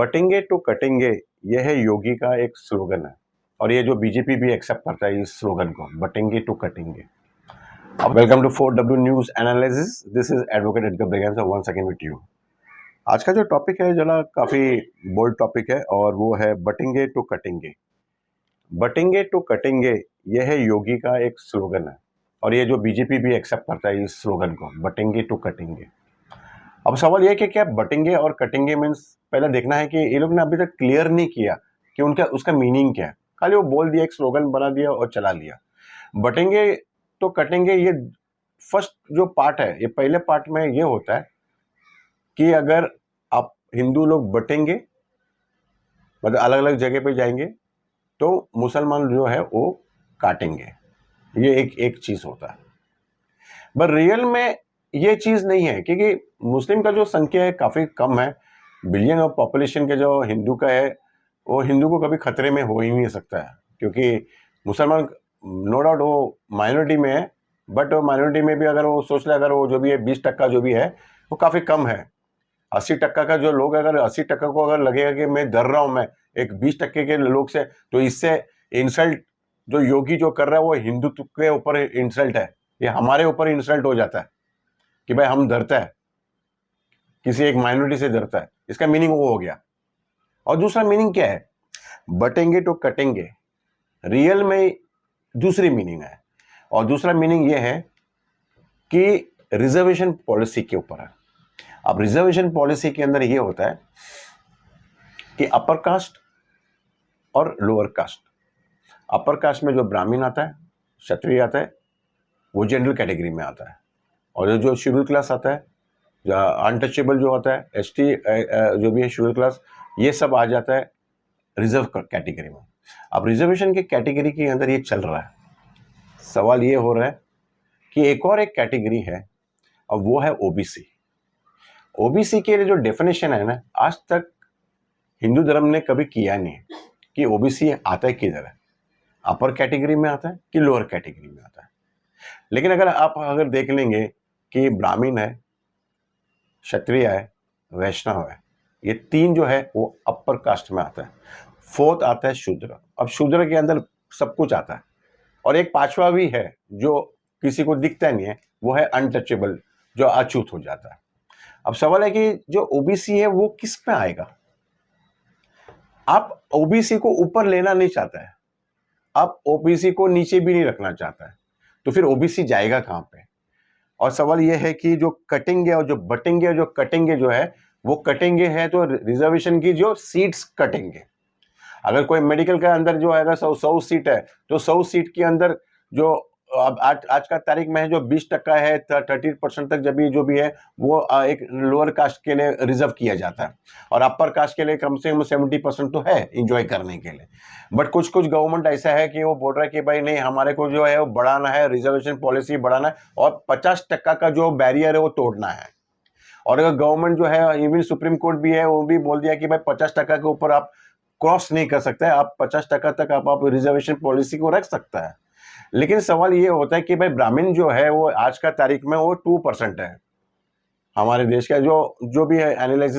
बटेंगे टू कटेंगे, यह है योगी का एक स्लोगन है और ये जो बीजेपी भी एक्सेप्ट करता है इस स्लोगन को, बटेंगे टू कटेंगे। Welcome to 4W news analysis. This is advocate Edgar Braganza once again with you. आज का जो टॉपिक है जरा काफी बोल्ड टॉपिक है और वो है बटेंगे टू कटेंगे। बटेंगे टू कटेंगे, यह है योगी का एक स्लोगन है और ये जो बीजेपी भी एक्सेप्ट करता है इस स्लोगन को, बटेंगे टू कटेंगे। अब सवाल यह कि क्या बटेंगे और कटेंगे मीन्स, पहले देखना है कि ये लोग ने अभी तक क्लियर नहीं किया कि उसका मीनिंग क्या है। खाली वो बोल दिया, एक स्लोगन बना दिया और चला लिया। बटेंगे तो कटेंगे, ये फर्स्ट जो पार्ट है, ये पहले पार्ट में ये होता है कि अगर आप हिंदू लोग बटेंगे, मतलब अलग अलग जगह पे जाएंगे, तो मुसलमान जो है वो काटेंगे। ये एक चीज होता है। पर रियल में ये चीज नहीं है, क्योंकि मुस्लिम का जो संख्या है काफी कम है। बिलियन ऑफ पॉपुलेशन के जो हिंदू का है, वो हिंदू को कभी खतरे में हो ही नहीं सकता है, क्योंकि मुसलमान नो डाउट वो माइनॉरिटी में है, बट माइनॉरिटी में भी अगर वो सोच ले, अगर वो जो भी है 20% जो भी है वो काफी कम है। 80% का जो लोग, अगर 80% को अगर लगेगा कि मैं डर रहा हूं मैं एक 20% के लोग से, तो इससे इंसल्ट जो योगी जो कर रहा है वो हिंदुत्व के ऊपर इंसल्ट है, ये हमारे ऊपर इंसल्ट हो जाता है कि भाई हम डरता है, किसी एक माइनॉरिटी से डरता है। इसका मीनिंग वो हो गया। और दूसरा मीनिंग क्या है, बटेंगे तो कटेंगे, रियल में दूसरी मीनिंग है। और दूसरा मीनिंग ये है कि रिजर्वेशन पॉलिसी के ऊपर है। अब रिजर्वेशन पॉलिसी के अंदर ये होता है कि अपर कास्ट और लोअर कास्ट। अपर कास्ट में जो ब्राह्मण आता है, क्षत्रिय आता है, वो जनरल कैटेगरी में आता है। और जो शेड्यूल क्लास आता है, अनटचेबल जो होता है, एसटी जो भी है शेड्यूल क्लास, ये सब आ जाता है रिजर्व कैटेगरी में। अब रिजर्वेशन के कैटेगरी के अंदर ये चल रहा है। सवाल ये हो रहा है कि एक और एक कैटेगरी है और वो है ओबीसी। ओबीसी के लिए जो डेफिनेशन है ना, आज तक हिंदू धर्म ने कभी किया नहीं कि ओबीसी आता है किधर है, अपर कैटेगरी में आता है कि लोअर कैटेगरी में आता है। लेकिन अगर देख लेंगे कि ब्राह्मण है, क्षत्रिय है, वैष्णव है, ये तीन जो है वो अपर कास्ट में आता है। फोर्थ आता है शूद्र। अब शूद्र के अंदर सब कुछ आता है। और एक पांचवा भी है जो किसी को दिखता नहीं है, वो है अनटचेबल, जो अछूत हो जाता है। अब सवाल है कि जो ओबीसी है वो किस में आएगा। आप ओबीसी को ऊपर लेना नहीं चाहता है, आप ओबीसी को नीचे भी नहीं रखना चाहता है, तो फिर ओबीसी जाएगा कहां पे। और सवाल यह है कि जो कटेंगे और जो बटेंगे और जो कटेंगे जो है, वो कटेंगे है तो रिजर्वेशन की जो सीट्स कटेंगे। अगर कोई मेडिकल के अंदर जो है 100 सीट है, तो 100 सीट के अंदर जो अब आज का तारीख में है जो 20% है, 30% तक जब जो भी है वो एक लोअर कास्ट के लिए रिजर्व किया जाता है। और अपर कास्ट के लिए कम से कम 70% तो है इंजॉय करने के लिए। बट कुछ गवर्नमेंट ऐसा है कि वो बोल रहा है कि भाई नहीं, हमारे को जो है वो बढ़ाना है, रिजर्वेशन पॉलिसी बढ़ाना है और 50% का जो बैरियर है वो तोड़ना है। और अगर गवर्नमेंट जो है, इवन सुप्रीम कोर्ट भी है, वो भी बोल दिया कि भाई 50% के ऊपर आप क्रॉस नहीं कर सकते, आप 50% तक आप रिजर्वेशन पॉलिसी को रख सकता है। लेकिन सवाल ये होता है कि भाई ब्राह्मण जो है वो आज का तारीख में वो 2% है हमारे देश का, जो भी है एनालिसिस